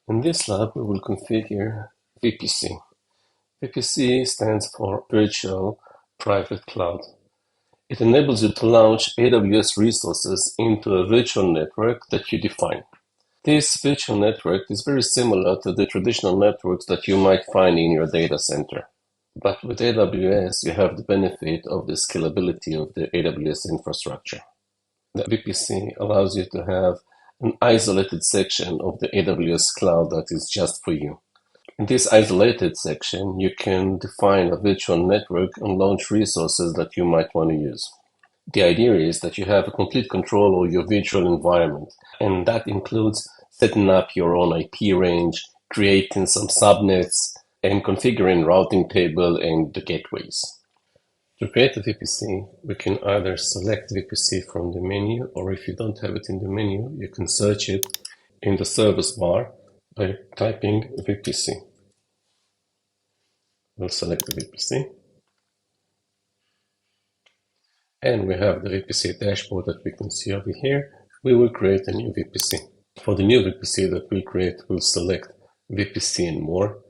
In this lab, we will configure VPC. VPC stands for Virtual Private Cloud. It enables you to launch AWS resources into a virtual network that you define. This virtual network is very similar to the traditional networks that you might find in your data center. But with AWS, you have the benefit of the scalability of the AWS infrastructure. The VPC allows you to have an isolated section of the AWS cloud that is just for you. In this isolated section, you can define a virtual network and launch resources that you might want to use. The idea is that you have complete control over your virtual environment, and that includes setting up your own IP range, creating some subnets, and configuring routing table and the gateways. To create a VPC, we can either select VPC from the menu, or if you don't have it in the menu, you can search it in the service bar by typing VPC. We'll select the VPC. And we have the VPC dashboard that we can see over here. We will create a new VPC. For the new VPC that we'll create, we'll select VPC and more.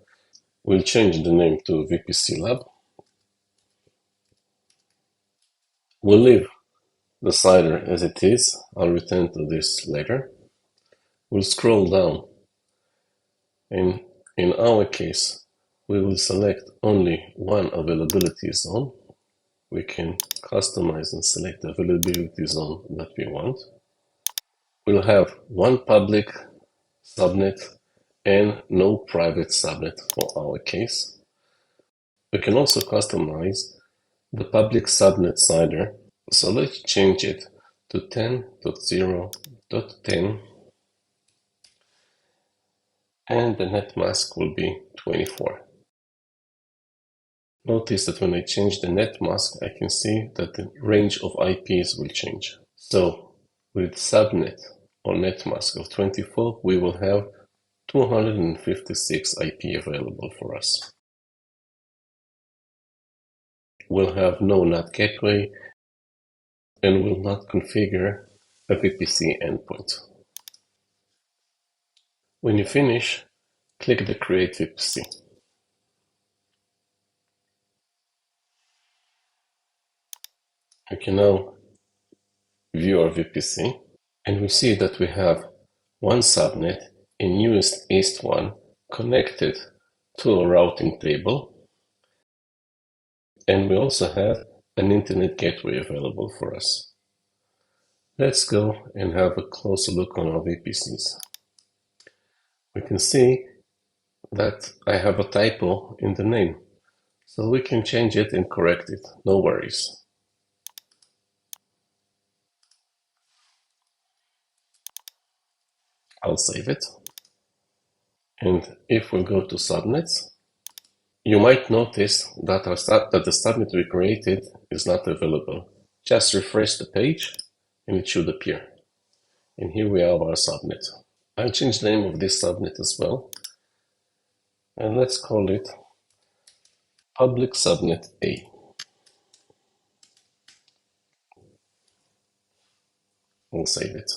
We'll change the name to VPC Lab. We'll leave the slider as it is. I'll return to this later. We'll scroll down. And in our case, we will select only one availability zone. We can customize and select the availability zone that we want. We'll have one public subnet and no private subnet for our case. We can also customize the public subnet slider. So let's change it to 10.0.10, and the net mask will be 24. Notice that when I change the net mask, I can see that the range of IPs will change. So with subnet or net mask of 24, we will have 256 IP available for us. We'll have no NAT gateway and will not configure a VPC endpoint. When you finish, click the Create VPC. We can now view our VPC, and we see that we have one subnet in newest east 1 connected to a routing table, and we also have an internet gateway available for us. Let's go and have a closer look on our VPCs. We can see that I have a typo in the name, so we can change it and correct it, no worries. I'll save it. And if we go to subnets, you might notice that the subnet we created is not available. Just refresh the page and it should appear. And here we have our subnet. I'll change the name of this subnet as well. And let's call it public subnet A. We'll save it.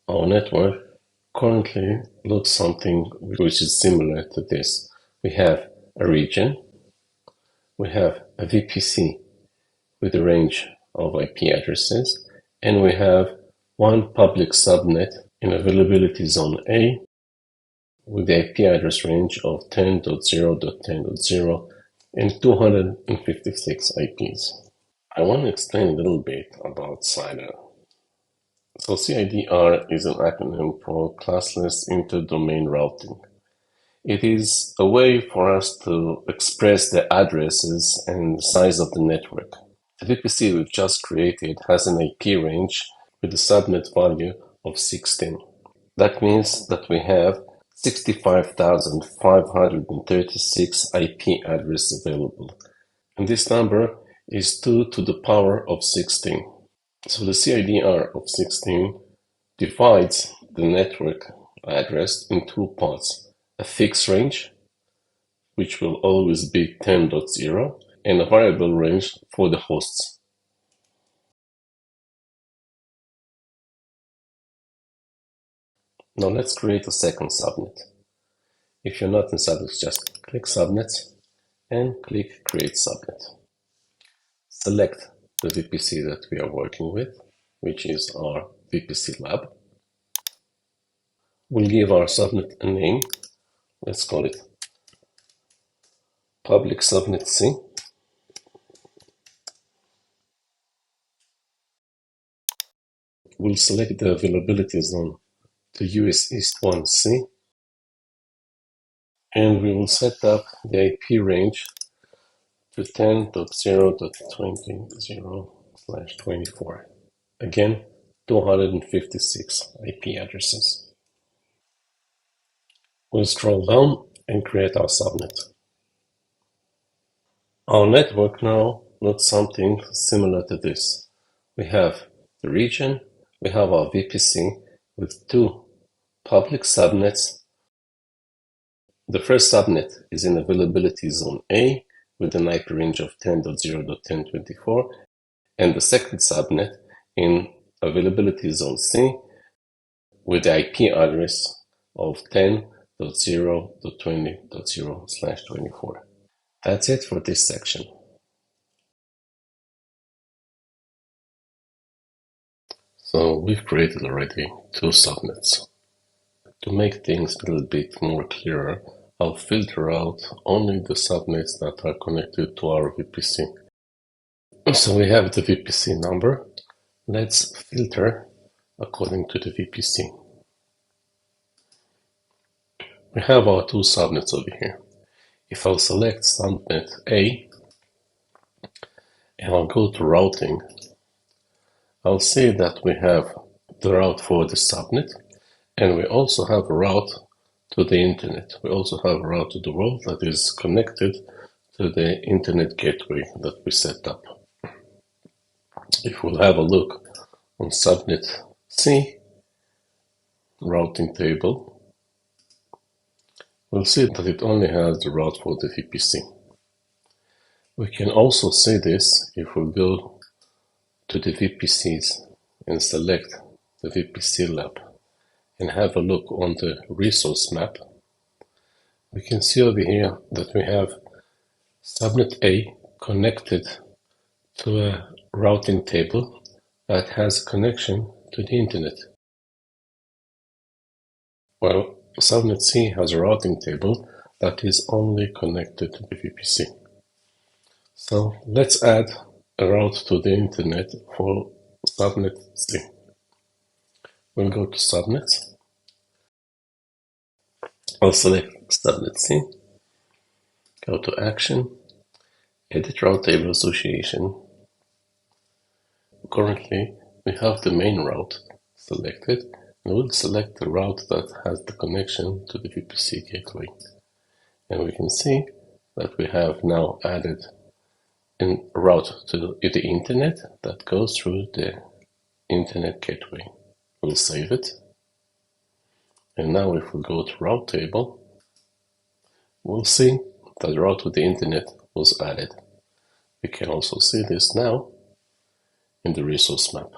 Our network currently looks something which is similar to this. We have a region, we have a VPC with a range of IP addresses, and we have one public subnet in availability zone A with the IP address range of 10.0.10.0 and 256 IPs. I want to explain a little bit about CIDR. So CIDR is an acronym for Classless Inter-Domain Routing. It is a way for us to express the addresses and size of the network. The VPC we've just created has an IP range with a subnet value of 16. That means that we have 65,536 IP addresses available. And this number is 2 to the power of 16. So the CIDR of 16 divides the network address in two parts. A fixed range, which will always be 10.0, and a variable range for the hosts. Now let's create a second subnet. If you're not in subnets, just click subnets and click create subnet. Select the VPC that we are working with, which is our VPC lab. We'll give our subnet a name. Let's call it public subnet C. We'll select the availability zone to US East 1C, and we will set up the IP range to 10.0.20.0/24. Again, 256 IP addresses. We'll scroll down and create our subnet. Our network now looks something similar to this. We have the region, we have our VPC with two public subnets. The first subnet is in availability zone A with an IP range of 10.0.10.24, and the second subnet in availability zone C with the IP address of 10.0.20.0/24. That's it for this section. So we've created already two subnets. To make things a little bit more clearer, I'll filter out only the subnets that are connected to our VPC. So we have the VPC number. Let's filter according to the VPC. We have our two subnets over here. If I'll select subnet A and I'll go to routing, I'll see that we have the route for the subnet, and we also have a route to the internet. We also have a route to the world that is connected to the internet gateway that we set up. If we'll have a look on subnet C routing table, we'll see that it only has the route for the VPC. We can also see this if we go to the VPCs and select the VPC lab and have a look on the resource map. We can see over here that we have subnet A connected to a routing table that has a connection to the internet. While subnet C has a routing table that is only connected to the VPC. So let's add a route to the internet for subnet C. We'll go to subnets. I'll select subnet C, go to action, edit route table association. Currently, we have the main route selected, and we'll select the route that has the connection to the VPC gateway. And we can see that we have now added a route to the internet that goes through the internet gateway. We'll save it. And now if we go to route table, we'll see that the route to the internet was added. We can also see this now in the resource map.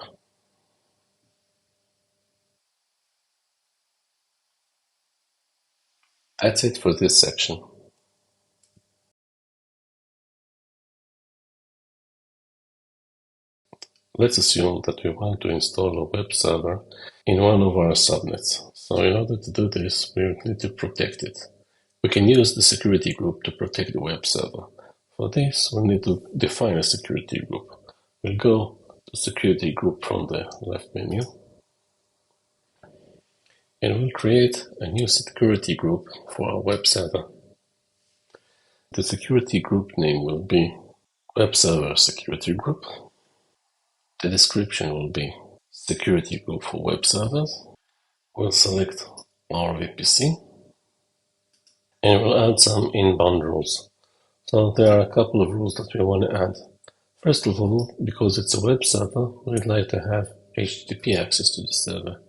That's it for this section. Let's assume that we want to install a web server in one of our subnets. So in order to do this, we need to protect it. We can use the security group to protect the web server. For this, we'll need to define a security group. We'll go to security group from the left menu, and we'll create a new security group for our web server. The security group name will be Web Server Security Group. The description will be Security Group for Web Servers. We'll select our VPC, and we'll add some inbound rules. So there are a couple of rules that we want to add. First of all, because it's a web server, we'd like to have HTTP access to the server.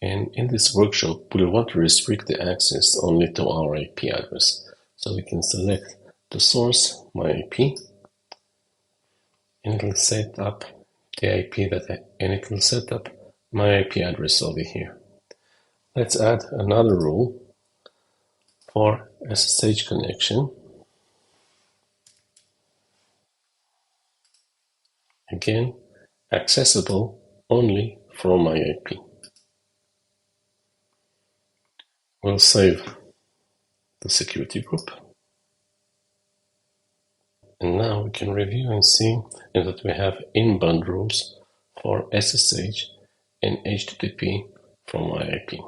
And in this workshop, we want to restrict the access only to our IP address. So we can select the source, my IP, and it'll set up the IP and it will set up my IP address over here. Let's add another rule for SSH connection. Again, accessible only from my IP. We'll save the security group. And now we can review and see that we have inbound rules for SSH and HTTP from my IP.